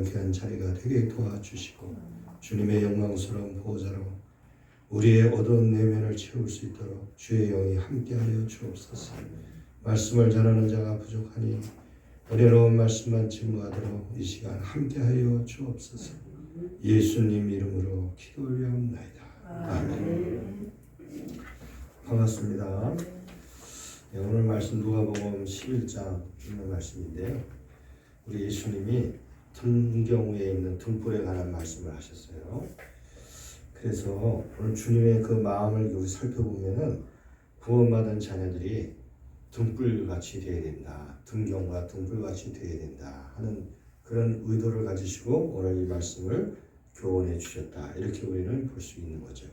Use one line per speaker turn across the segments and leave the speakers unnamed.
명쾌한 자리가 되게 도와주시고 주님의 영광스러운 보호자로 우리의 어두운 내면을 채울 수 있도록 주의 영이 함께하여 주옵소서. 말씀을 전하는 자가 부족하니 은혜로운 말씀만 증거하도록 이 시간 함께하여 주옵소서. 예수님 이름으로 기도 올려옵나이다. 아멘. 반갑습니다. 네, 오늘 말씀 누가복음 11장 있는 말씀인데요. 우리 예수님이 등경에 있는 등불에 관한 말씀을 하셨어요. 그래서 오늘 주님의 그 마음을 우리 살펴보면은 구원받은 자녀들이 등불같이 되어야 된다. 등경과 등불같이 되어야 된다 하는 그런 의도를 가지시고 오늘 이 말씀을 교훈해 주셨다. 이렇게 우리는 볼 수 있는 거죠.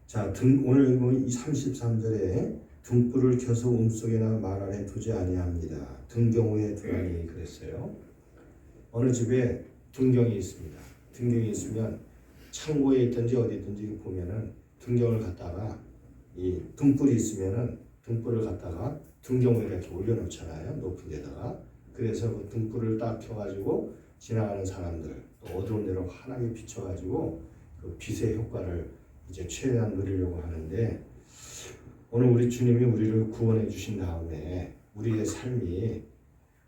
자, 오늘 보면 이 33절에 등불을 켜서 움속에나 말 안에 두지 아니합니다. 등경 위에 두라니 그랬어요. 어느 집에 등경이 있습니다. 등경이 있으면 창고에 있든지 어디 있든지 보면은 등경을 갖다가 이 등불이 있으면은 등불을 갖다가 등경 위에 이렇게 올려놓잖아요. 높은 데다가. 그래서 그 등불을 딱 켜가지고 지나가는 사람들 또 어두운 데로 환하게 비춰가지고 그 빛의 효과를 이제 최대한 누리려고 하는데 오늘 우리 주님이 우리를 구원해 주신 다음에 우리의 삶이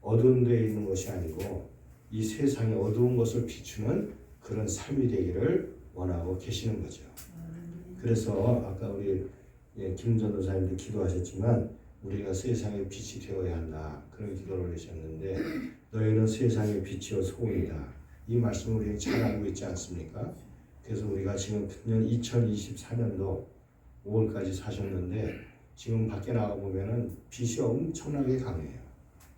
어두운 데에 있는 것이 아니고 이 세상의 어두운 것을 비추는 그런 삶이 되기를 원하고 계시는 거죠. 그래서 아까 우리 김 전도사님도 기도하셨지만 우리가 세상의 빛이 되어야 한다 그런 기도를 올리셨는데 너희는 세상의 빛이요 소금이다. 이 말씀을 우리가 잘 알고 있지 않습니까? 그래서 우리가 지금 2024년도 5월까지 사셨는데 지금 밖에 나가보면은 빛이 엄청나게 강해요.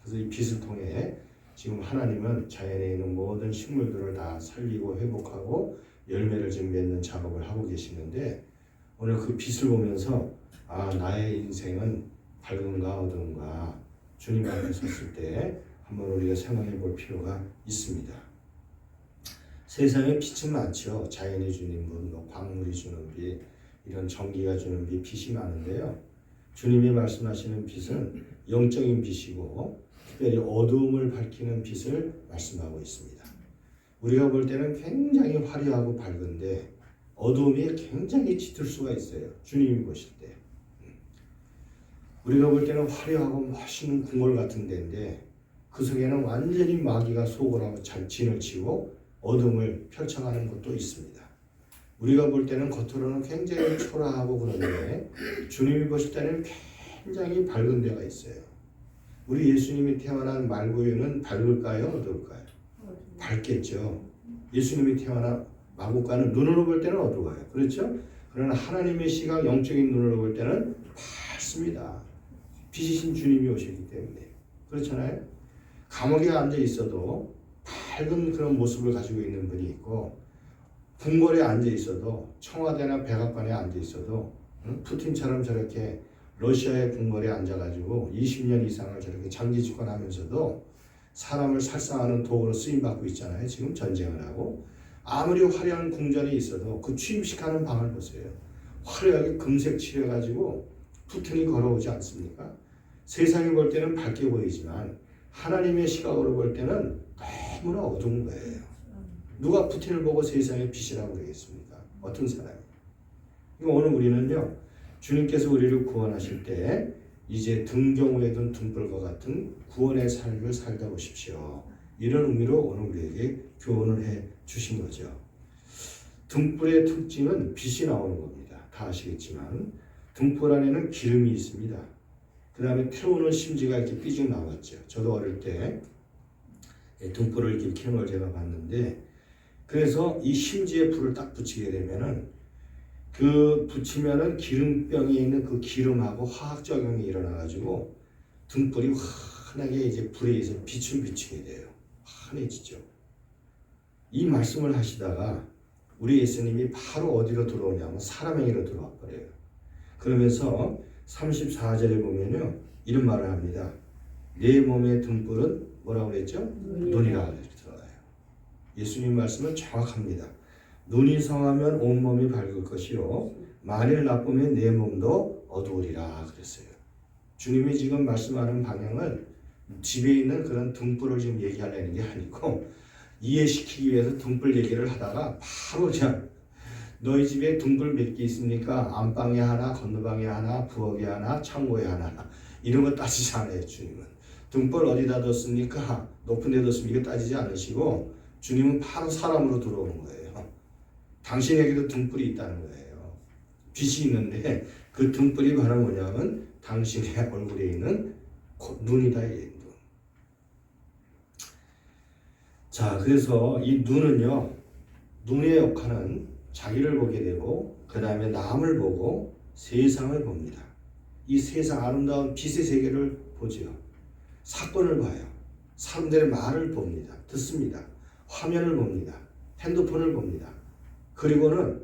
그래서 이 빛을 통해 지금 하나님은 자연에 있는 모든 식물들을 다 살리고 회복하고 열매를 지금 맺는 작업을 하고 계시는데 오늘 그 빛을 보면서 나의 인생은 밝은가 어두운가 주님 앞에 섰을 때 한번 우리가 생각해 볼 필요가 있습니다. 세상에 빛은 많죠. 자연이 주는 빛, 광물이 주는 빛, 이런 전기가 주는 빛, 빛이 많은데요. 주님이 말씀하시는 빛은 영적인 빛이고 특별히 어두움을 밝히는 빛을 말씀하고 있습니다. 우리가 볼 때는 굉장히 화려하고 밝은데 어두움이 굉장히 짙을 수가 있어요. 주님이 보실 때. 우리가 볼 때는 화려하고 멋있는 궁궐 같은 데인데 그 속에는 완전히 마귀가 속을 하고 진을 치고 어둠을 펼쳐가는 것도 있습니다. 우리가 볼 때는 겉으로는 굉장히 초라하고 그런데 주님이 보실 때는 굉장히 밝은 데가 있어요. 우리 예수님이 태어난 말구유는 밝을까요? 어두울까요? 밝겠죠. 예수님이 태어난 마구간은 눈으로 볼 때는 어두워요. 그렇죠? 그러나 하나님의 시각 영적인 눈으로 볼 때는 밝습니다. 빛이신 주님이 오셨기 때문에. 그렇잖아요? 감옥에 앉아 있어도 밝은 그런 모습을 가지고 있는 분이 있고 궁궐에 앉아 있어도 청와대나 백악관에 앉아 있어도 푸틴처럼 저렇게 러시아의 궁궐에 앉아가지고 20년 이상을 저렇게 장기 집권하면서도 사람을 살상하는 도구로 쓰임받고 있잖아요. 지금 전쟁을 하고 아무리 화려한 궁전이 있어도 그 취임식하는 방을 보세요. 화려하게 금색 칠해가지고 푸틴이 걸어오지 않습니까? 세상이 볼 때는 밝게 보이지만 하나님의 시각으로 볼 때는 너무나 어두운 거예요. 누가 푸틴을 보고 세상의 빛이라고 그러겠습니까? 어떤 사람이? 오늘 우리는요, 주님께서 우리를 구원하실 때 이제 등경에 든 등불과 같은 구원의 삶을 살다 오십시오. 이런 의미로 오늘 우리에게 교훈을 해 주신 거죠. 등불의 특징은 빛이 나오는 겁니다. 다 아시겠지만 등불 안에는 기름이 있습니다. 그 다음에 태우는 심지가 이렇게 삐죽 나왔죠. 저도 어릴 때 등불을 이렇게 켜는 걸 제가 봤는데 그래서 이 심지에 불을 딱 붙이게 되면은 그 붙이면은 기름병에 있는 그 기름하고 화학작용이 일어나가지고 등불이 환하게 이제 불에 의해서 빛을 비추게 돼요. 환해지죠. 이 말씀을 하시다가 우리 예수님이 바로 어디로 들어오냐면 사람에게로 들어와 버려요. 그러면서 34절에 보면요 이런 말을 합니다. 내 몸의 등불은 뭐라고 그랬죠? 눈이라 이렇게 들어가요. 예수님 말씀은 정확합니다. 눈이 성하면 온몸이 밝을 것이요 만일 나쁘면 내 몸도 어두우리라 그랬어요. 주님이 지금 말씀하는 방향은 집에 있는 그런 등불을 지금 얘기하려는 게 아니고 이해시키기 위해서 등불 얘기를 하다가 바로 그냥 너희 집에 등불 몇 개 있습니까? 안방에 하나, 건너방에 하나, 부엌에 하나, 창고에 하나. 이런 거 따지지 않아요, 주님은. 등불 어디다 뒀습니까? 높은 데 뒀습니까? 따지지 않으시고 주님은 바로 사람으로 들어오는 거예요. 당신에게도 등불이 있다는 거예요. 빛이 있는데 그 등불이 바로 뭐냐면 당신의 얼굴에 있는 눈이다. 이 눈. 자, 그래서 이 눈은요, 눈의 역할은 자기를 보게 되고 그 다음에 남을 보고 세상을 봅니다. 이 세상 아름다운 빛의 세계를 보죠. 사건을 봐요. 사람들의 말을 봅니다. 듣습니다. 화면을 봅니다. 핸드폰을 봅니다. 그리고는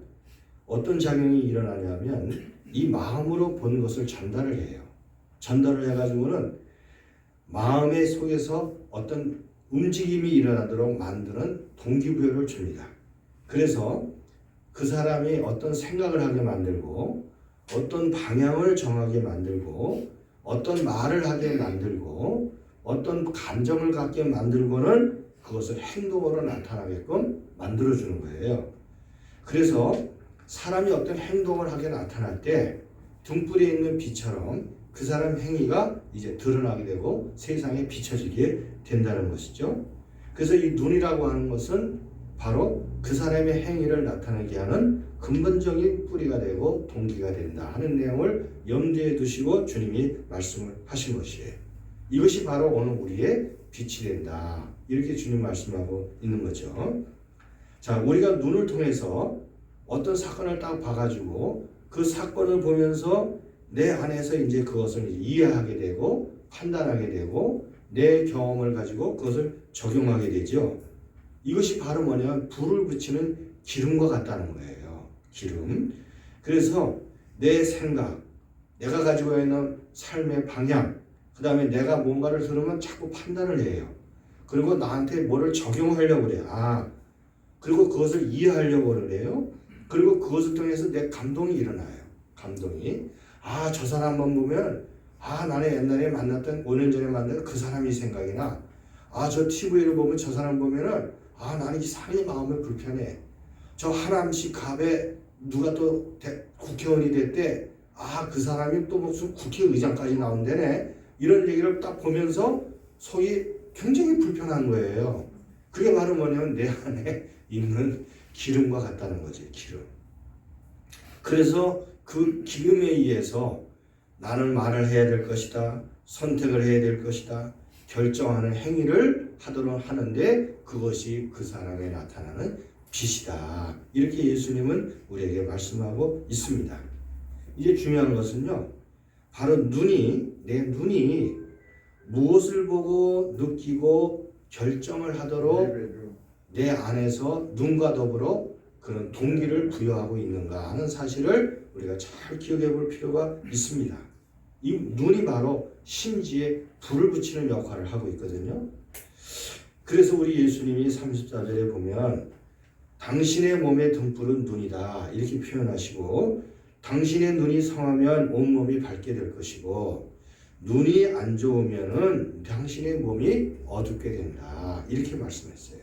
어떤 작용이 일어나냐면 이 마음으로 본 것을 전달을 해요. 전달을 해가지고는 마음의 속에서 어떤 움직임이 일어나도록 만드는 동기부여를 줍니다. 그래서 그 사람이 어떤 생각을 하게 만들고 어떤 방향을 정하게 만들고 어떤 말을 하게 만들고 어떤 감정을 갖게 만들고는 그것을 행동으로 나타나게끔 만들어주는 거예요. 그래서 사람이 어떤 행동을 하게 나타날 때 등불에 있는 빛처럼 그 사람 행위가 이제 드러나게 되고 세상에 비춰지게 된다는 것이죠. 그래서 이 눈이라고 하는 것은 바로 그 사람의 행위를 나타내게 하는 근본적인 뿌리가 되고 동기가 된다 하는 내용을 염두에 두시고 주님이 말씀을 하신 것이에요. 이것이 바로 오늘 우리의 빛이 된다. 이렇게 주님 말씀하고 있는 거죠. 자, 우리가 눈을 통해서 어떤 사건을 딱 봐가지고 그 사건을 보면서 내 안에서 이제 그것을 이해하게 되고 판단하게 되고 내 경험을 가지고 그것을 적용하게 되죠. 이것이 바로 뭐냐면 불을 붙이는 기름과 같다는 거예요. 기름. 그래서 내 생각, 내가 가지고 있는 삶의 방향, 그 다음에 내가 뭔가를 들으면 자꾸 판단을 해요. 그리고 나한테 뭐를 적용하려고 그래요. 그리고 그것을 이해하려고 그래요. 그리고 그것을 통해서 내 감동이 일어나요. 감동이. 저 사람만 보면 나는 옛날에 만났던 5년 전에 만난 그 사람이 생각이 나. 저 TV를 보면 저 사람 보면은 나는 이 사람이 마음이 불편해. 저 하남시 갑에 누가 또 국회의원이 됐대. 그 사람이 또 무슨 국회의장까지 나온다네. 이런 얘기를 딱 보면서 속이 굉장히 불편한 거예요. 그게 바로 뭐냐면 내 안에 있는 기름과 같다는 거지. 기름. 그래서 그 기름에 의해서 나는 말을 해야 될 것이다. 선택을 해야 될 것이다. 결정하는 행위를 하도록 하는데 그것이 그 사람에 나타나는 빛이다. 이렇게 예수님은 우리에게 말씀하고 있습니다. 이제 중요한 것은요. 바로 내 눈이 무엇을 보고 느끼고 결정을 하도록 내 안에서 눈과 더불어 그런 동기를 부여하고 있는가 하는 사실을 우리가 잘 기억해 볼 필요가 있습니다. 이 눈이 바로 심지에 불을 붙이는 역할을 하고 있거든요. 그래서 우리 예수님이 34절에 보면 당신의 몸의 등불은 눈이다 이렇게 표현하시고 당신의 눈이 성하면 온몸이 밝게 될 것이고 눈이 안 좋으면은 당신의 몸이 어둡게 된다 이렇게 말씀했어요.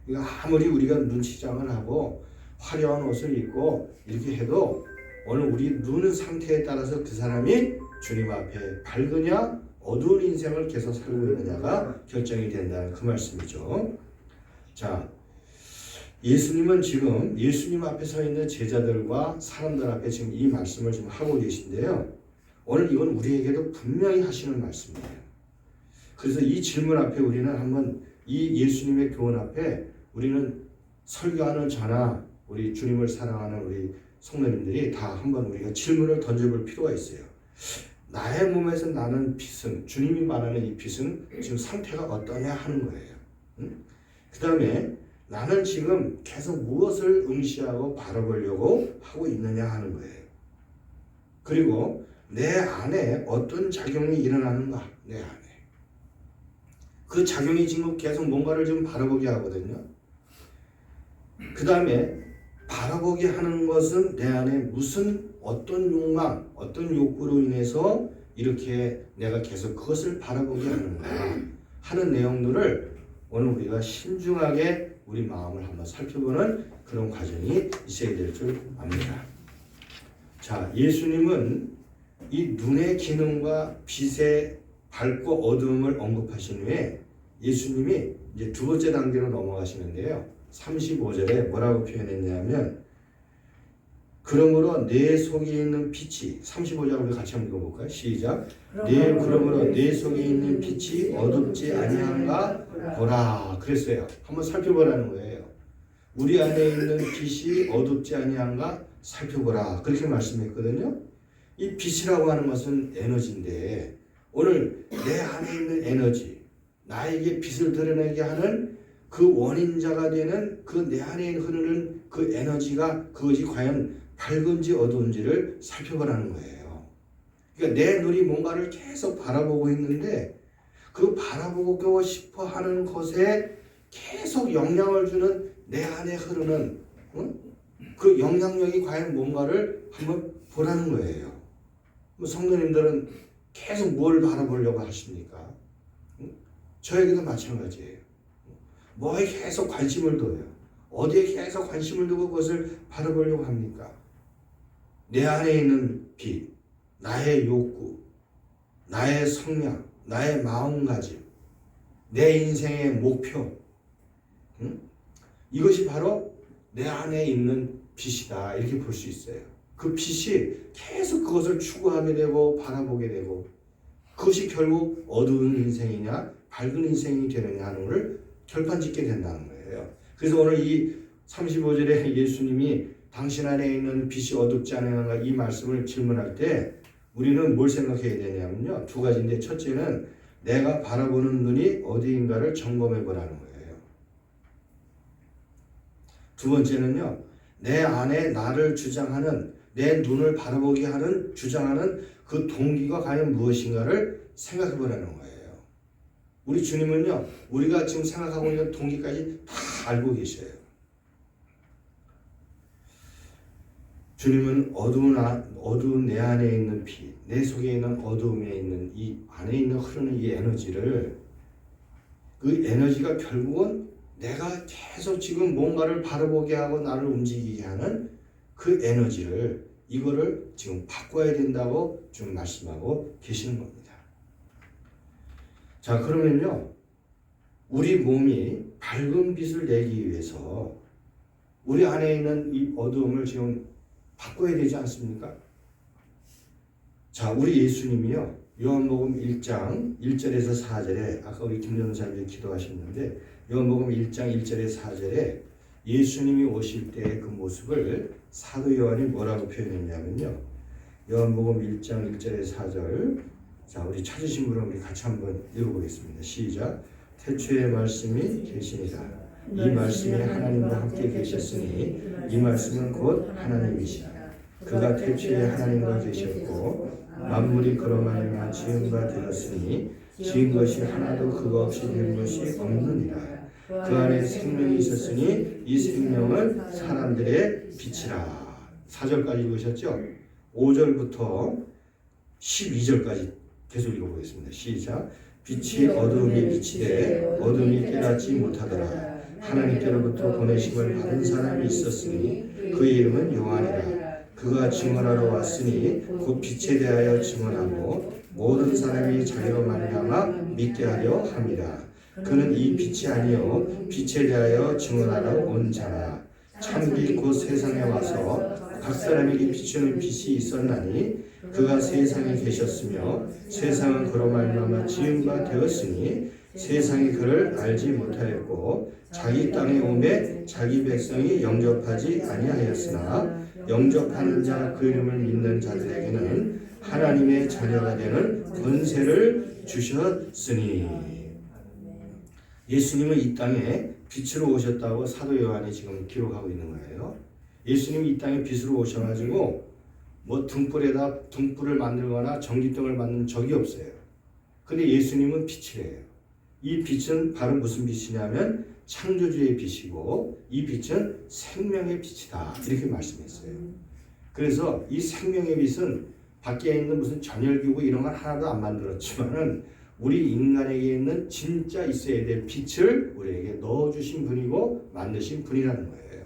그러니까 아무리 우리가 눈치장을 하고 화려한 옷을 입고 이렇게 해도 오늘 우리 눈 상태에 따라서 그 사람이 주님 앞에 밝으냐 어두운 인생을 계속 살고 있느냐가 결정이 된다는 그 말씀이죠. 자, 예수님은 지금 예수님 앞에 서 있는 제자들과 사람들 앞에 지금 이 말씀을 지금 하고 계신데요. 오늘 이건 우리에게도 분명히 하시는 말씀이에요. 그래서 이 질문 앞에 우리는 한번 이 예수님의 교훈 앞에 우리는 설교하는 저나 우리 주님을 사랑하는 우리 성도님들이 다 한번 우리가 질문을 던져볼 필요가 있어요. 나의 몸에서 나는 빛은 주님이 말하는 이 빛은 지금 상태가 어떠냐 하는 거예요. 그 다음에 나는 지금 계속 무엇을 응시하고 바라보려고 하고 있느냐 하는 거예요. 그리고 내 안에 어떤 작용이 일어나는가 내 안에 그 작용이 지금 계속 뭔가를 좀 바라보게 하거든요. 그 다음에 바라보게 하는 것은 내 안에 무슨 어떤 욕망, 어떤 욕구로 인해서 이렇게 내가 계속 그것을 바라보게 하는가 하는 내용들을 오늘 우리가 신중하게 우리 마음을 한번 살펴보는 그런 과정이 있어야 될 줄 압니다. 자, 예수님은 이 눈의 기능과 빛의 밝고 어두움을 언급하신 후에 예수님이 이제 두 번째 단계로 넘어가시는데요. 35절에 뭐라고 표현했냐면 그러므로 내 속에 있는 빛이 35절 우리 같이 한번 읽어볼까요? 시작. 그러므로 내 속에 있는 빛이 어둡지 아니한가 보라 그랬어요. 한번 살펴보라는 거예요. 우리 안에 있는 빛이 어둡지 아니한가 살펴보라 그렇게 말씀했거든요. 이 빛이라고 하는 것은 에너지인데 오늘 내 안에 있는 에너지 나에게 빛을 드러내게 하는 그 원인자가 되는 그 내 안에 흐르는 그 에너지가 그것이 과연 밝은지 어두운지를 살펴보라는 거예요. 그러니까 내 눈이 뭔가를 계속 바라보고 있는데 그 바라보고 싶어 하는 것에 계속 영향을 주는 내 안에 흐르는 그 영향력이 과연 뭔가를 한번 보라는 거예요. 성도님들은 계속 뭘 바라보려고 하십니까? 저에게도 마찬가지예요. 뭐에 계속 관심을 둬요. 어디에 계속 관심을 두고 그것을 바라보려고 합니까? 내 안에 있는 빛, 나의 욕구, 나의 성향, 나의 마음가짐, 내 인생의 목표, 이것이 바로 내 안에 있는 빛이다 이렇게 볼 수 있어요. 그 빛이 계속 그것을 추구하게 되고 바라보게 되고 그것이 결국 어두운 인생이냐 밝은 인생이 되느냐 하는 것을 결판짓게 된다는 거예요. 그래서 오늘 이 35절에 예수님이 당신 안에 있는 빛이 어둡지 않은가 이 말씀을 질문할 때 우리는 뭘 생각해야 되냐면요. 두 가지인데 첫째는 내가 바라보는 눈이 어디인가를 점검해 보라는 거예요. 두 번째는요. 내 안에 나를 주장하는 내 눈을 바라보게 하는 주장하는 그 동기가 과연 무엇인가를 생각해 보라는 거예요. 우리 주님은요. 우리가 지금 생각하고 있는 동기까지 다 알고 계셔요. 주님은 어두운 내 안에 있는 빛, 내 속에 있는 어두움에 있는 이 안에 있는 흐르는 이 에너지를 그 에너지가 결국은 내가 계속 지금 뭔가를 바라보게 하고 나를 움직이게 하는 그 에너지를 이거를 지금 바꿔야 된다고 지금 말씀하고 계시는 겁니다. 자, 그러면요. 우리 몸이 밝은 빛을 내기 위해서 우리 안에 있는 이 어두움을 지금 바꿔야 되지 않습니까? 자, 우리 예수님이요. 요한복음 1장 1절에서 4절에 아까 우리 김전사님이 기도하셨는데 요한복음 1장 1절에서 4절에 예수님이 오실 때의 그 모습을 사도 요한이 뭐라고 표현했냐면요. 요한복음 1장 1절에서 4절 자, 우리 찾으신 분은 우리 같이 한번 읽어보겠습니다. 시작. 태초에 말씀이 계시니라. 이 말씀이 하나님과 함께 계셨으니 이 말씀은 곧 하나님이시라. 그가 태초에 하나님과 계셨고 만물이 그로 말미암아 지은 바 되었으니 지은 것이 하나도 그가 없이 된 것이 없느니라. 그 안에 생명이 있었으니 이 생명은 사람들의 빛이라. 4절까지 읽으셨죠? 5절부터 12절까지 계속 읽어보겠습니다. 시작. 빛이 어두움에 비치되 어두움이 깨닫지 못하더라. 하나님께로부터 보내심을 받은 사람이 있었으니 그의 이름은 요한이라. 그가 증언하러 왔으니 그 빛에 대하여 증언하고 모든 사람이 자기로 말미암아 믿게 하려 함이라. 그는 이 빛이 아니요 빛에 대하여 증언하러 온 자라. 참빛 곧 세상에 와서 각 사람에게 비추는 빛이 있었나니 그가 세상에 계셨으며 세상은 그로 말미암아 지은 바 되었으니 세상이 그를 알지 못하였고 자기 땅에 오매 자기 백성이 영접하지 아니하였으나 영접하는 자 그 이름을 믿는 자들에게는 하나님의 자녀가 되는 권세를 주셨으니. 예수님은 이 땅에 빛으로 오셨다고 사도 요한이 지금 기록하고 있는 거예요. 예수님이 이 땅에 빛으로 오셔가지고 뭐 등불을 만들거나 전기등을 만든 적이 없어요. 근데 예수님은 빛이래요. 이 빛은 바로 무슨 빛이냐면 창조주의 빛이고 이 빛은 생명의 빛이다 이렇게 말씀했어요. 그래서 이 생명의 빛은 밖에 있는 무슨 전열기구 이런 건 하나도 안 만들었지만은 우리 인간에게 있는 진짜 있어야 될 빛을 우리에게 넣어주신 분이고 만드신 분이라는 거예요.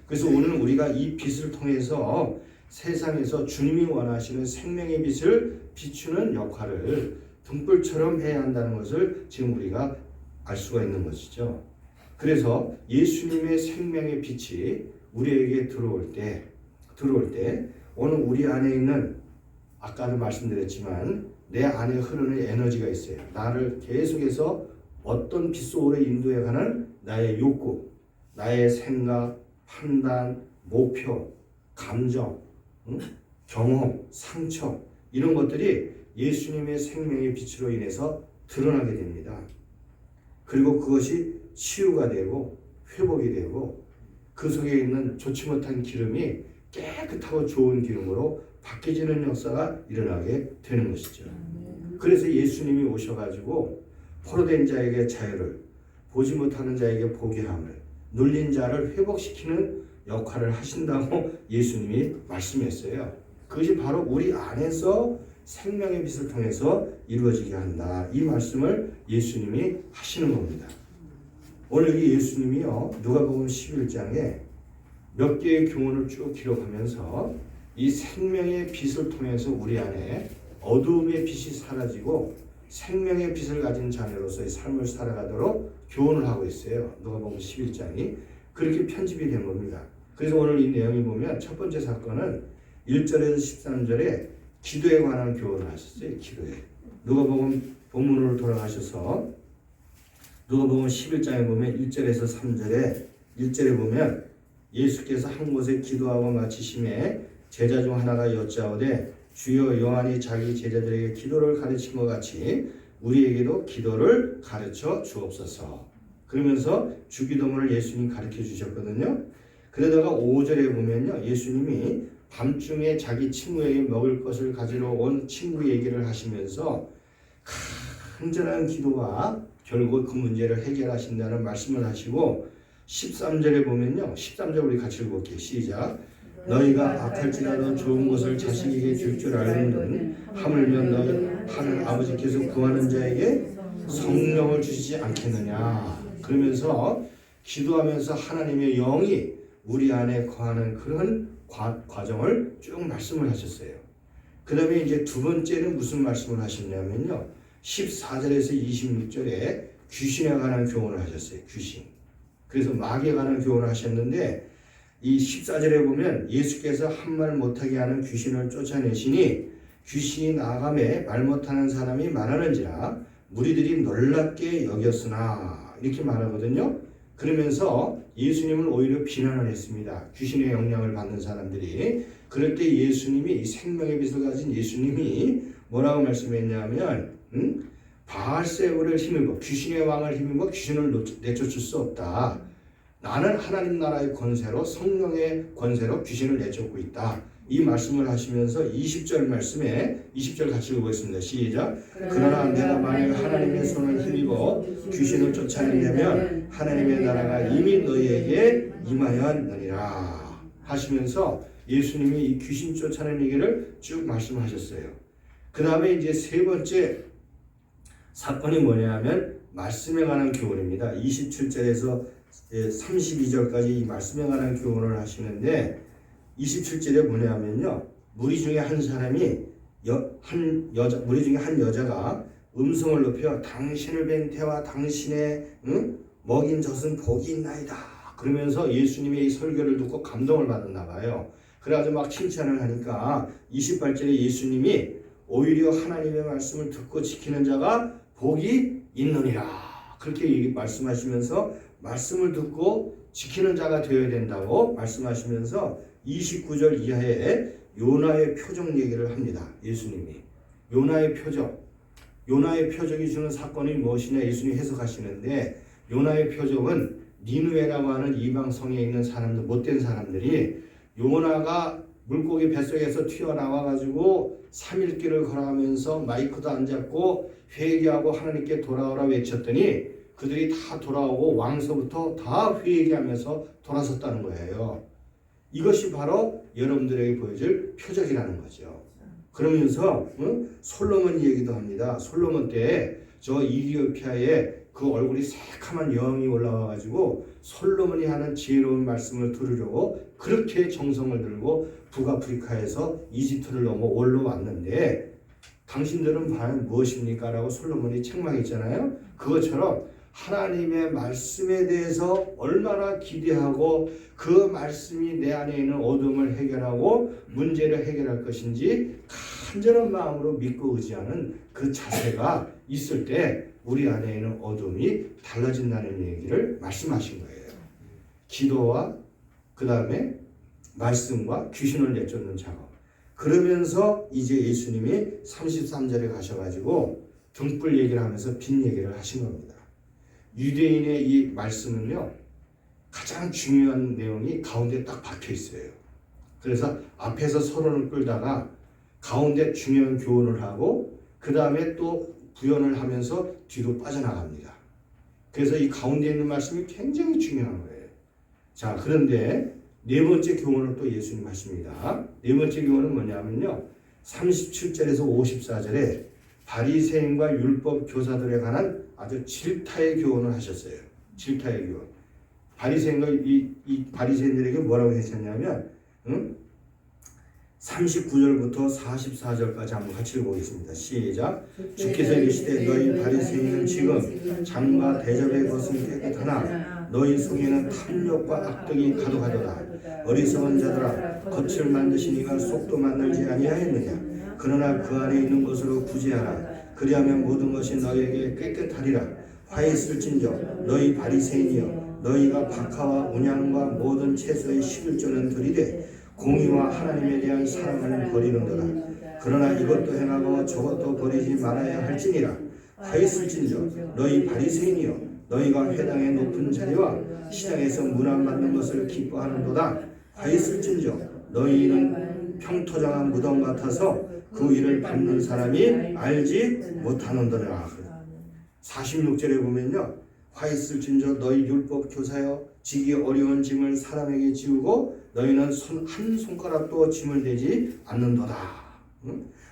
그래서 오늘 우리가 이 빛을 통해서 세상에서 주님이 원하시는 생명의 빛을 비추는 역할을 등불처럼 해야 한다는 것을 지금 우리가 알 수가 있는 것이죠. 그래서 예수님의 생명의 빛이 우리에게 들어올 때 오늘 우리 안에 있는, 아까도 말씀드렸지만 내 안에 흐르는 에너지가 있어요. 나를 계속해서 어떤 빛 속으로 인도해가는 나의 욕구, 나의 생각, 판단, 목표, 감정, 경험, 상처, 이런 것들이 예수님의 생명의 빛으로 인해서 드러나게 됩니다. 그리고 그것이 치유가 되고 회복이 되고 그 속에 있는 좋지 못한 기름이 깨끗하고 좋은 기름으로 바뀌어지는 역사가 일어나게 되는 것이죠. 그래서 예수님이 오셔가지고 포로된 자에게 자유를, 보지 못하는 자에게 보게 함을, 눌린 자를 회복시키는 역할을 하신다고 예수님이 말씀했어요. 그것이 바로 우리 안에서 생명의 빛을 통해서 이루어지게 한다. 이 말씀을 예수님이 하시는 겁니다. 오늘 이 예수님이요, 누가복음 11장에 몇 개의 교훈을 쭉 기록하면서 이 생명의 빛을 통해서 우리 안에 어두움의 빛이 사라지고 생명의 빛을 가진 자녀로서의 삶을 살아가도록 교훈을 하고 있어요. 누가복음 11장이 그렇게 편집이 된 겁니다. 그래서 오늘 이 내용이 보면 첫 번째 사건은 1절에서 13절에 기도에 관한 교훈을 하셨어요. 기도에. 누가복음 본문으로 돌아가셔서 누가복음 11장에 보면 1절에서 3절에 1절에 보면 예수께서 한 곳에 기도하고 마치심에 제자 중 하나가 여짜오되 주여 요한이 자기 제자들에게 기도를 가르친 것 같이 우리에게도 기도를 가르쳐 주옵소서. 그러면서 주기도문을 예수님 가르쳐 주셨거든요. 그러다가 5절에 보면요, 예수님이 밤중에 자기 친구에게 먹을 것을 가지러 온 친구 얘기를 하시면서 간절한 기도가 결국 그 문제를 해결하신다는 말씀을 하시고 13절에 보면요, 13절 우리 같이 읽어볼게요. 시작. 너희가 악할지라도 좋은 것을 자식에게 줄 줄 알고는 하물며 너희 하는 아버지께서 구하는 자에게 성령을 주시지 않겠느냐. 그러면서 기도하면서 하나님의 영이 우리 안에 거하는 그런 과정을 쭉 말씀을 하셨어요. 그 다음에 이제 두 번째는 무슨 말씀을 하셨냐면요, 14절에서 26절에 귀신에 관한 교훈을 하셨어요. 귀신. 그래서 마귀에 관한 교훈을 하셨는데 이 14절에 보면 예수께서 한 말 못하게 하는 귀신을 쫓아내시니 귀신이 나아가매 말 못하는 사람이 많았는지라 무리들이 놀랍게 여겼으나 이렇게 말하거든요. 그러면서 예수님을 오히려 비난을 했습니다. 귀신의 영향을 받는 사람들이. 그럴 때 예수님이, 이 생명의 빛을 가진 예수님이 뭐라고 말씀했냐면 바알세울을 힘입어, 귀신의 왕을 힘입어 귀신을 내쫓을 수 없다. 나는 하나님 나라의 권세로, 성령의 권세로 귀신을 내쫓고 있다. 이 말씀을 하시면서 20절 말씀에 20절 같이 읽어보겠습니다. 시작. 그러나 내가 만약 하나님의 손을 힘입어 귀신을 쫓아내려면 하나님의 나라가 이미 너희에게 임하였느니라 하시면서 예수님이 이 귀신 쫓아내는 얘기를 쭉 말씀하셨어요. 그 다음에 이제 세 번째 사건이 뭐냐면 말씀에 관한 교훈입니다. 27절에서 32절까지 이 말씀에 관한 교훈을 하시는데 27절에 뭐냐면요, 무리 중에 한 사람이 무리 중에 한 여자가 음성을 높여 당신을 뵌 태와 당신의 먹인 젖은 복이 있나이다. 그러면서 예수님의 이 설교를 듣고 감동을 받았나 봐요. 그래가지고 막 칭찬을 하니까 28절에 예수님이 오히려 하나님의 말씀을 듣고 지키는 자가 복이 있느니라. 그렇게 말씀하시면서 말씀을 듣고 지키는 자가 되어야 된다고 말씀하시면서 29절 이하에 요나의 표적 얘기를 합니다. 예수님이. 요나의 표적. 요나의 표적이 주는 사건이 무엇이냐 예수님이 해석하시는데 요나의 표적은 니느웨라고 하는 이방성에 있는 사람들, 못된 사람들이 요나가 물고기 뱃속에서 튀어나와가지고 3일 길을 걸어가면서 마이크도 안 잡고 회개하고 하나님께 돌아오라 외쳤더니 그들이 다 돌아오고 왕서부터 다 회개하면서 돌아섰다는 거예요. 이것이 바로 여러분들에게 보여줄 표적이라는 거죠. 그러면서 솔로몬 얘기도 합니다. 솔로몬 때 저 이디오피아에 그 얼굴이 새카만 여왕이 올라와가지고 솔로몬이 하는 지혜로운 말씀을 들으려고 그렇게 정성을 들고 북아프리카에서 이집트를 넘어 올라왔는데 당신들은 과연 무엇입니까? 라고 솔로몬이 책망했잖아요. 그것처럼 하나님의 말씀에 대해서 얼마나 기대하고 그 말씀이 내 안에 있는 어둠을 해결하고 문제를 해결할 것인지 간절한 마음으로 믿고 의지하는 그 자세가 있을 때 우리 안에 있는 어둠이 달라진다는 얘기를 말씀하신 거예요. 기도와 그 다음에 말씀과 귀신을 내쫓는 작업. 그러면서 이제 예수님이 33절에 가셔가지고 등불 얘기를 하면서 빛 얘기를 하신 겁니다. 유대인의 이 말씀은요, 가장 중요한 내용이 가운데 딱 박혀 있어요. 그래서 앞에서 서론을 끌다가 가운데 중요한 교훈을 하고 그 다음에 또 부연을 하면서 뒤로 빠져나갑니다. 그래서 이 가운데 있는 말씀이 굉장히 중요한 거예요. 자, 그런데 네 번째 교훈을 또 예수님 하십니다. 네 번째 교훈은 뭐냐면요, 37절에서 54절에 바리새인과 율법 교사들에 관한 아주 질타의 교훈을 하셨어요. 질타의 교훈. 바리새인과 이 바리새인들에게 뭐라고 하셨냐면 39절부터 44절까지 한번 같이 읽어보겠습니다. 시작. 주께서 이르시되 너희 바리새인은 지금 장과 대접의 것은 깨끗하나 너희 속에는 탐욕과 악덕이 가득하도다. 어리석은 자들아, 겉을 만드시니가 속도 만들지 아니하였느냐. 그러나 그 안에 있는 것으로 구제하라. 그리하면 모든 것이 너희에게 깨끗하리라. 화 있을진저 너희 바리새인이여, 너희가 박하와 운양과 모든 채소의 11조는 들이되 공의와 하나님에 대한 사랑을 버리는도다. 그러나 이것도 행하고 저것도 버리지 말아야 할지니라. 화 있을진저 너희 바리새인이여, 너희가 회당의 높은 자리와 시장에서 문안 받는 것을 기뻐하는도다. 화 있을진저 너희는 평토장한 무덤 같아서 그 일을 밟는 사람이 알지 못하는도다. 46절에 보면요, 화 있을진저 너희 율법 교사여, 지기 어려운 짐을 사람에게 지우고 너희는 한 손가락도 짐을 대지 않는도다.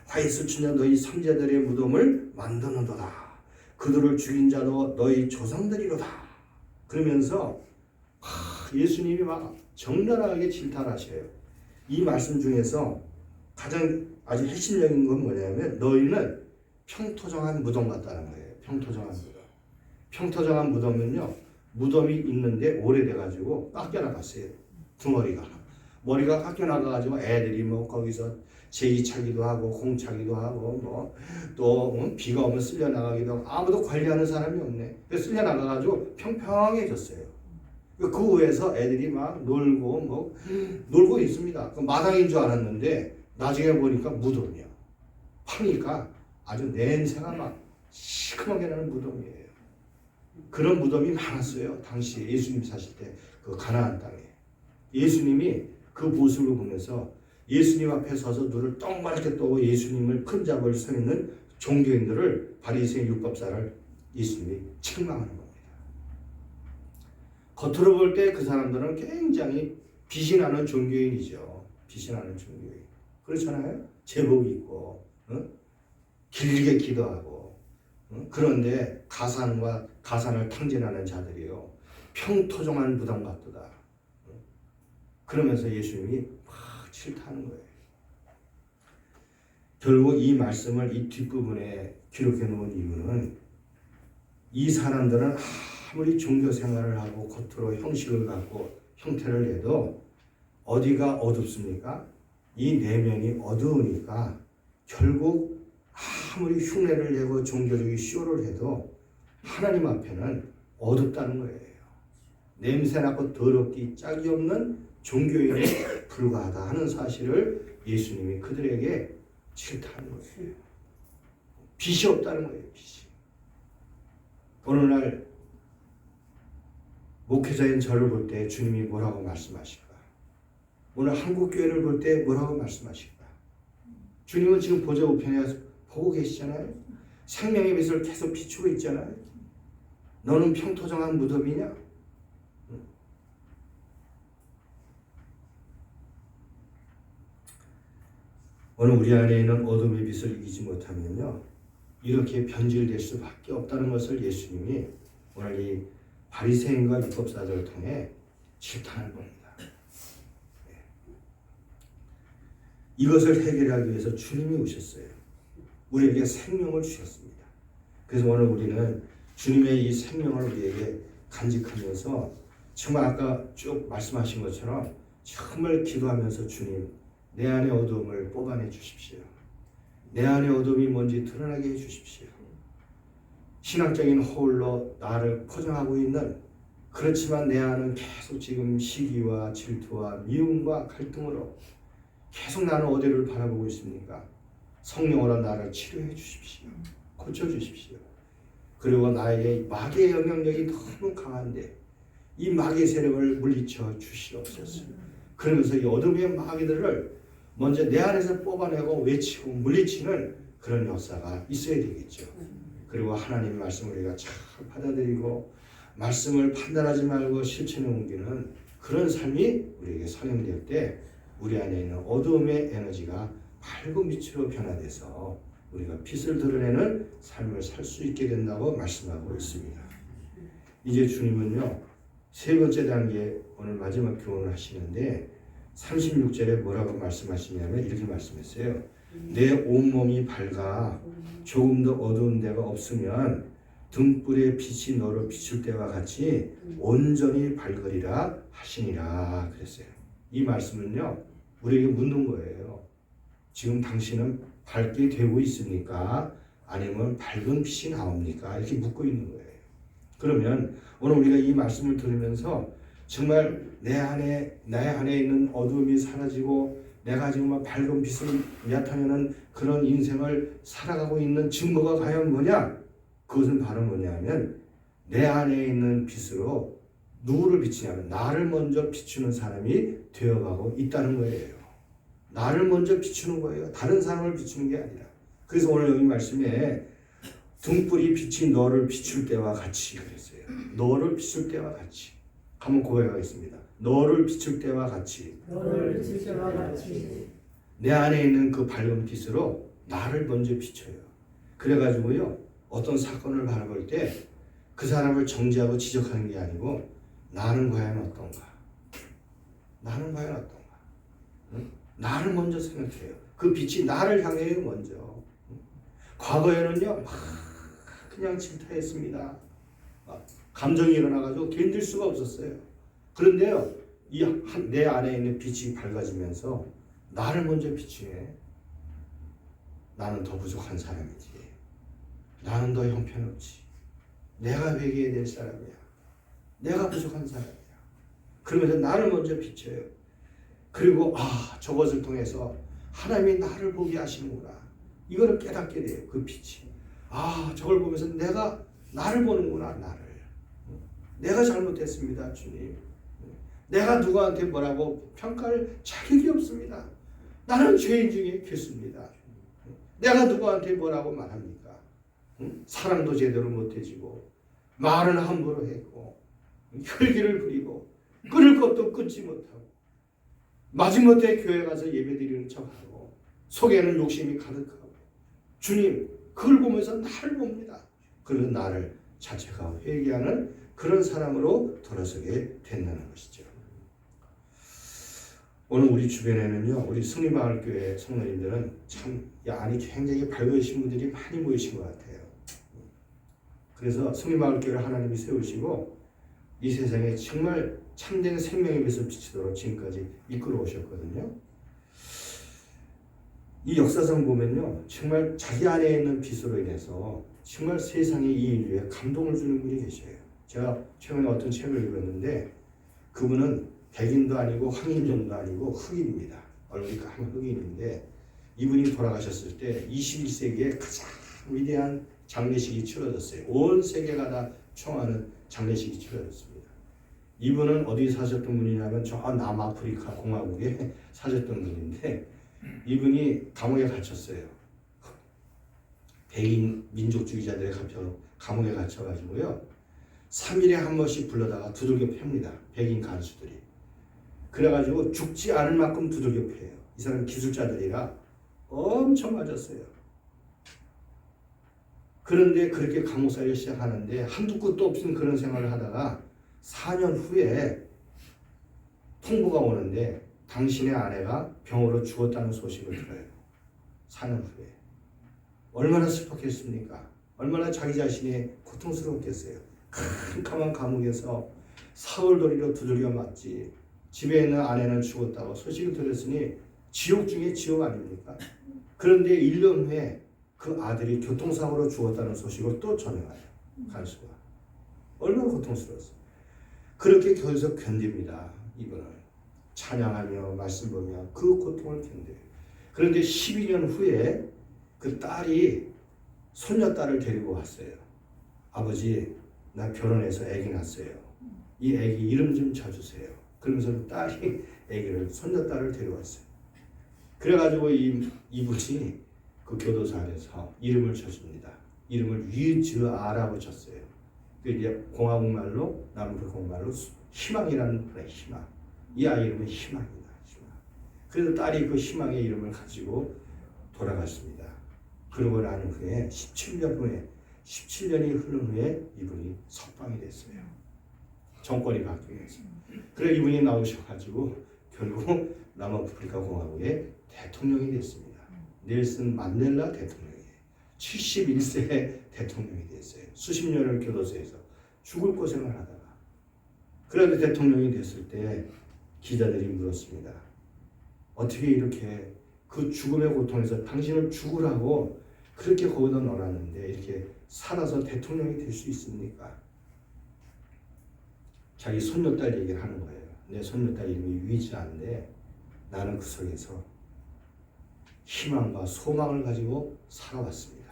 화 있을진저 너희 선자들의 무덤을 만드는도다. 그들을 죽인 자도 너희 조상들이로다. 그러면서 예수님이 막 적나라하게 질타를 하셔요. 이 말씀 중에서 가장 아주 핵심적인 건 뭐냐면 너희는 평토정한 무덤 같다는 거예요. 평토정한 무덤. 평토정한 무덤은요, 무덤이 있는데 오래돼가지고 깎여나갔어요. 덩어리가. 머리가 깎여나가가지고 애들이 뭐 거기서 제기차기도 하고 공차기도 하고 뭐 또 비가 오면 쓸려나가기도 하고 아무도 관리하는 사람이 없네. 그래서 쓸려나가가지고 평평해졌어요. 그 위에서 애들이 막 놀고 뭐 놀고 있습니다. 그 마당인 줄 알았는데 나중에 보니까 무덤이야. 파니까 아주 냄새가 막 시큼하게 나는 무덤이에요. 그런 무덤이 많았어요. 당시 예수님 사실 때 그 가나안 땅에. 예수님이 그 모습을 보면서 예수님 앞에 서서 눈을 똥바르게 떠고 예수님을 큰 잡을 서 있는 종교인들을, 바리새인 율법사를 예수님이 책망하는 겁니다. 겉으로 볼 때 그 사람들은 굉장히 빛이 나는 종교인이죠. 빛이 나는 종교인. 그렇잖아요. 제복 입고 길게 기도하고 그런데 가산을 탕진하는 자들이요, 평토정한 무덤 같도다. 그러면서 예수님이 막 질타하는 거예요. 결국 이 말씀을 이 뒷부분에 기록해 놓은 이유는 이 사람들은 아무리 종교 생활을 하고 겉으로 형식을 갖고 형태를 내도 어디가 어둡습니까? 이 내면이 어두우니까 결국 아무리 흉내를 내고 종교적인 쇼를 해도 하나님 앞에는 어둡다는 거예요. 냄새나고 더럽기 짝이 없는 종교인에 불과하다 하는 사실을 예수님이 그들에게 질타하는 거예요. 빛이 없다는 거예요. 빛이. 오늘날 목회자인 저를 볼 때 주님이 뭐라고 말씀하실까? 오늘 한국교회를 볼 때 뭐라고 말씀하실까? 주님은 지금 보좌 우편에 보고 계시잖아요. 생명의 빛을 계속 비추고 있잖아요. 너는 평토정한 무덤이냐? 오늘 우리 안에 있는 어둠의 빛을 이기지 못하면요, 이렇게 변질될 수밖에 없다는 것을 예수님이 오늘 이 바리새인과 율법사들을 통해 질타하는 겁니다. 이것을 해결하기 위해서 주님이 오셨어요. 우리에게 생명을 주셨습니다. 그래서 오늘 우리는 주님의 이 생명을 우리에게 간직하면서 정말 아까 쭉 말씀하신 것처럼 정말 기도하면서 주님, 내 안의 어둠을 뽑아내 주십시오. 내 안의 어둠이 뭔지 드러나게 해 주십시오. 신학적인 허울로 나를 포장하고 있는, 그렇지만 내 안은 계속 지금 시기와 질투와 미움과 갈등으로 계속 나는 어디를 바라보고 있습니까? 성령으로 나를 치료해 주십시오. 고쳐 주십시오. 그리고 나에게 마귀의 영향력이 너무 강한데 이 마귀의 세력을 물리쳐 주시옵소서. 그러면서 이 어둠의 마귀들을 먼저 내 안에서 뽑아내고 외치고 물리치는 그런 역사가 있어야 되겠죠. 그리고 하나님의 말씀을 우리가 잘 받아들이고 말씀을 판단하지 말고 실천에 옮기는 그런 삶이 우리에게 선행될 때 우리 안에 있는 어두움의 에너지가 밝은 빛으로 변화돼서 우리가 빛을 드러내는 삶을 살 수 있게 된다고 말씀하고 있습니다. 이제 주님은요, 세 번째 단계 오늘 마지막 교훈을 하시는데 36절에 뭐라고 말씀하시냐면 이렇게 말씀했어요. 내 온몸이 밝아 조금도 어두운 데가 없으면 등불의 빛이 너를 비출 때와 같이 온전히 밝으리라 하시니라 그랬어요. 이 말씀은요, 우리에게 묻는 거예요. 지금 당신은 밝게 되고 있습니까? 아니면 밝은 빛이 나옵니까? 이렇게 묻고 있는 거예요. 그러면 오늘 우리가 이 말씀을 들으면서 정말 내 안에 있는 어두움이 사라지고 내가 지금 밝은 빛을 나타내는 그런 인생을 살아가고 있는 증거가 과연 뭐냐? 그것은 바로 뭐냐면 내 안에 있는 빛으로 누구를 비치냐면 나를 먼저 비추는 사람이 되어가고 있다는 거예요. 나를 먼저 비추는 거예요. 다른 사람을 비추는 게 아니라. 그래서 오늘 여기 말씀에 등불이 빛이 너를 비출 때와 같이 그랬어요. 너를 비출 때와 같이. 한번 고백하겠습니다. 너를 비출 때와 같이.
너를 비출 때와 같이.
내 안에 있는 그 밝은 빛으로 나를 먼저 비춰요. 그래가지고요, 어떤 사건을 바라볼 때 그 사람을 정죄하고 지적하는 게 아니고 나는 과연 어떤가? 나는 과연 어떤가? 응? 나를 먼저 생각해요. 그 빛이 나를 향해요 먼저. 과거에는요, 막 그냥 질타했습니다. 감정이 일어나가지고 견딜 수가 없었어요. 그런데요, 내 안에 있는 빛이 밝아지면서 나를 먼저 비추해. 나는 더 부족한 사람이지. 나는 더 형편없지. 내가 회개해야 될 사람이야. 내가 부족한 사람이야. 그러면서 나를 먼저 비춰요. 그리고 저것을 통해서 하나님이 나를 보게 하시는구나. 이거를 깨닫게 돼요. 그 빛이. 저걸 보면서 내가 나를 보는구나. 나를. 내가 잘못했습니다. 주님. 내가 누구한테 뭐라고 평가할 자격이 없습니다. 나는 죄인 중에 괴수입니다. 내가 누구한테 뭐라고 말합니까? 사랑도 제대로 못해지고 말은 함부로 했고 혈기를 부리고 끊을 것도 끊지 못하고 마지못해 교회 가서 예배드리는 척하고 속에는 욕심이 가득하고 주님 그걸 보면서 나를 봅니다. 그런 나를 자책하고 회개하는 그런 사람으로 돌아서게 된다는 것이죠. 오늘 우리 주변에는요, 우리 승리마을교회 성도님들은 참 안이 굉장히 밝으신 분들이 많이 모이신 것 같아요. 그래서 승리마을교회를 하나님이 세우시고 이 세상에 정말 참된 생명의 빛을 비치도록 지금까지 이끌어 오셨거든요. 이 역사상 보면요, 정말 자기 안에 있는 빛으로 인해서 정말 세상에 이 인류에 감동을 주는 분이 계셔요. 제가 최근에 어떤 책을 읽었는데 그분은 백인도 아니고 황인종도 아니고 흑인입니다. 얼굴이 까만 흑인인데 이분이 돌아가셨을 때 21세기에 가장 위대한 장례식이 치러졌어요. 온 세계가 다 청하는 장례식이 치러졌습니다. 이분은 어디 사셨던 분이냐면 저 남아프리카 공화국에 사셨던 분인데 이분이 감옥에 갇혔어요. 백인 민족주의자들의 감옥에 갇혀가지고요. 3일에 한 번씩 불러다가 두들겨 팹니다. 백인 간수들이. 그래가지고 죽지 않을 만큼 두들겨 패요. 이 사람 기술자들이라 엄청 맞았어요. 그런데 그렇게 감옥살이를 시작하는데 한두 끝도 없는 그런 생활을 하다가 4년 후에 통보가 오는데 당신의 아내가 병으로 죽었다는 소식을 들어요. 4년 후에. 얼마나 슬펐겠습니까? 얼마나 자기 자신이 고통스러웠겠어요. 캄캄한 감옥에서 사흘도리로 두들겨 맞지. 집에 있는 아내는 죽었다고 소식을 들었으니 지옥 중에 지옥 아닙니까? 그런데 1년 후에 그 아들이 교통사고로 죽었다는 소식을 또 전해와요. 간수가. 얼마나 고통스러웠어요. 그렇게 계속 견딥니다. 이분은. 찬양하며 말씀 보며 그 고통을 견뎌요. 그런데 12년 후에 그 딸이 손녀딸을 데리고 왔어요. 아버지, 나 결혼해서 아기 낳았어요. 이 아기 이름 좀 쳐주세요. 그러면서 딸이 아기를 손녀딸을 데려왔어요. 그래가지고 이분이 그 교도소 안에서 이름을 쳐줍니다. 이름을 위즈아라고 쳤어요. 그 이제 공화국 말로 남북 말로 희망이라는 분의 희망. 이 아이 이름은 희망입니다. 희망. 그래서 딸이 그 희망의 이름을 가지고 돌아갔습니다. 그러고 난 후에 17년이 흐른 후에 이분이 석방이 됐어요. 정권이 바뀌면서. 그래 이분이 나오셔가지고 결국 남아프리카 공화국의 대통령이 됐습니다. 넬슨 만델라 대통령이에요. 71세 대통령이 됐어요. 수십 년을 교도소에서 죽을 고생을 하다가. 그런데 대통령이 됐을 때 기자들이 물었습니다. 어떻게 이렇게 그 죽음의 고통에서 당신을 죽으라고 그렇게 거기다 넣어놨는데 이렇게 살아서 대통령이 될 수 있습니까? 자기 손녀딸 얘기를 하는 거예요. 내 손녀딸 이름이 위즈아인데 나는 그 속에서 희망과 소망을 가지고 살아왔습니다.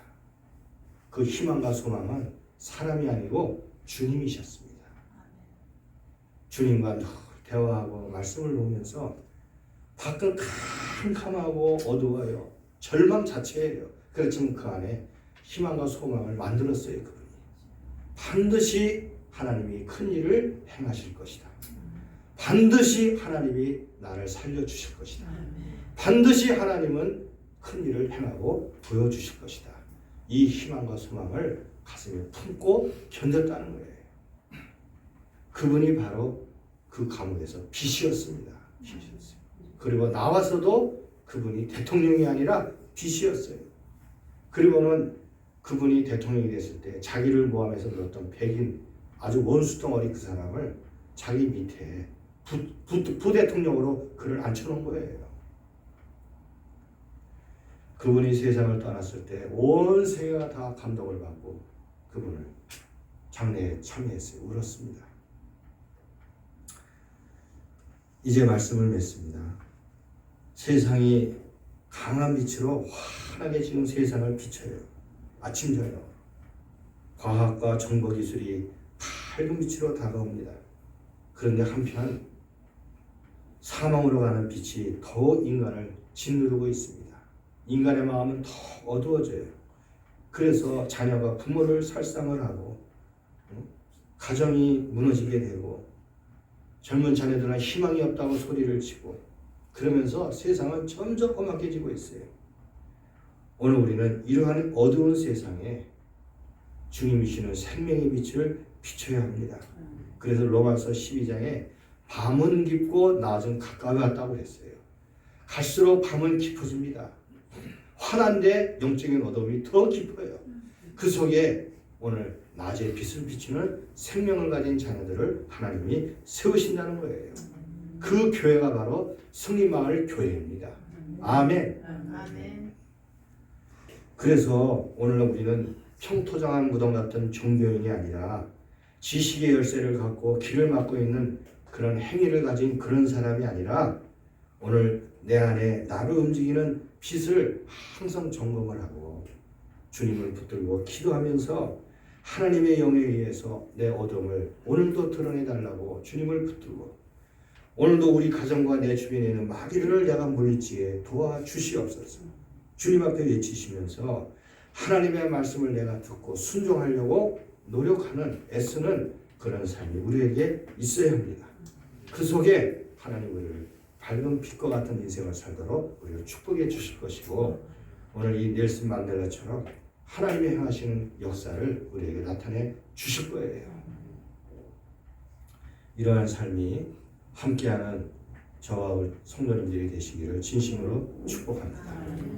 그 희망과 소망은 사람이 아니고 주님이셨습니다. 주님과 늘 대화하고 말씀을 보면서 밖은 캄캄하고 어두워요. 절망 자체예요. 그렇지만 그 안에 희망과 소망을 만들었어요. 그분이. 반드시 하나님이 큰 일을 행하실 것이다. 반드시 하나님이 나를 살려주실 것이다. 반드시 하나님은 큰 일을 행하고 보여주실 것이다. 이 희망과 소망을 가슴에 품고 견뎠다는 거예요. 그분이 바로 그 감옥에서 빛이었습니다. 빛이었어요. 그리고 나와서도 그분이 대통령이 아니라 빛이었어요. 그리고는 그분이 대통령이 됐을 때 자기를 모함해서 들었던 백인 아주 원수덩어리 그 사람을 자기 밑에 부대통령으로 그를 앉혀놓은 거예요. 그분이 세상을 떠났을 때 온 세계가 다 감동을 받고 그분을 장례에 참여했어요. 울었습니다. 이제 말씀을 맺습니다. 세상이 강한 빛으로 환하게 지금 세상을 비춰요. 아침 저녁 과학과 정보기술이 밝은 빛으로 다가옵니다. 그런데 한편 사망으로 가는 빛이 더 인간을 짓누르고 있습니다. 인간의 마음은 더 어두워져요. 그래서 자녀가 부모를 살상을 하고 가정이 무너지게 되고 젊은 자녀들은 희망이 없다고 소리를 치고 그러면서 세상은 점점 험악해지고 있어요. 오늘 우리는 이러한 어두운 세상에 주님이시는 생명의 빛을 비춰야 합니다. 그래서 로마서 12장에 밤은 깊고 낮은 가까이 왔다고 했어요. 갈수록 밤은 깊어집니다. 환한데 영적인 어둠이 더 깊어요. 그 속에 오늘 낮에 빛을 비추는 생명을 가진 자녀들을 하나님이 세우신다는 거예요. 그 교회가 바로 승리마을 교회입니다. 아멘.
아멘.
그래서 오늘 우리는 평토장한 무덤 같은 종교인이 아니라 지식의 열쇠를 갖고 길을 막고 있는 그런 행위를 가진 그런 사람이 아니라 오늘 내 안에 나를 움직이는 빛을 항상 점검을 하고 주님을 붙들고 기도하면서 하나님의 영에 의해서 내 어둠을 오늘도 드러내달라고 주님을 붙들고 오늘도 우리 가정과 내 주변에 있는 마귀를 내가 물리치게 도와주시옵소서. 주님 앞에 외치시면서 하나님의 말씀을 내가 듣고 순종하려고 노력하는 애쓰는 그런 삶이 우리에게 있어야 합니다. 그 속에 하나님 우리를 밝은 빛과 같은 인생을 살도록 우리를 축복해 주실 것이고 오늘 이 넬슨 만델라처럼 하나님의 행하시는 역사를 우리에게 나타내 주실 거예요. 이러한 삶이 함께하는 저와 성도님들이 되시기를 진심으로 축복합니다.